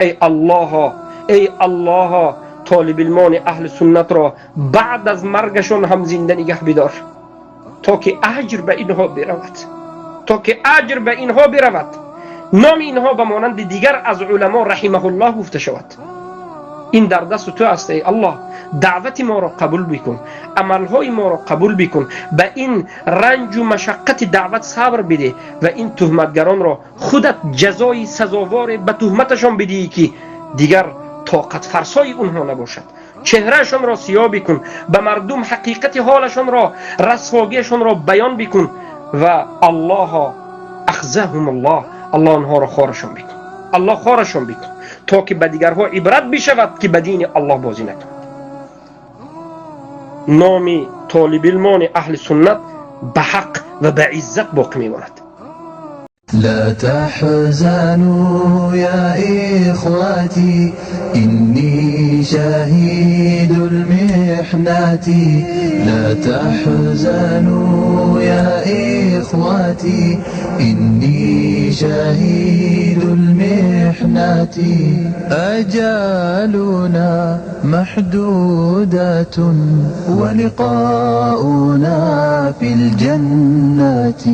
ای الله، ای الله، طالب علمان اهل سنت را بعد از مرگشون هم زنده نگه بدار تا که اجر به اینها برود، تا که اجر به اینها برود، نام اینها به مانند دیگر از علما رحمه الله گفته شود. این در دست تو است ای الله. دعوت ما را قبول بکن، عملهای ما را قبول بکن، به این رنج و مشقت دعوت صبر بده و این تهمتگران را خودت جزای سزاوار به تهمتشان بدهی که دیگر طاقت فرسای اونها نباشد. چهرهشان را سیاه بکن، به مردم حقیقت حالشان را، رسواگیشان را بیان بکن و الله اخزهم الله، الله آنها را خارشان بکن، الله خارشان بکن تا که به دیگرها عبرت بشود که به دین الله بازی نکن. نام طالب علمان اهل سنت به حق و به عزت باقی میماند. لا تحزنوا يا إخوتي إني شهيد المحنة. لا تحزنوا يا إخوتي إني شهيد المحنة. أجالنا محدودة ولقاؤنا في الجنة.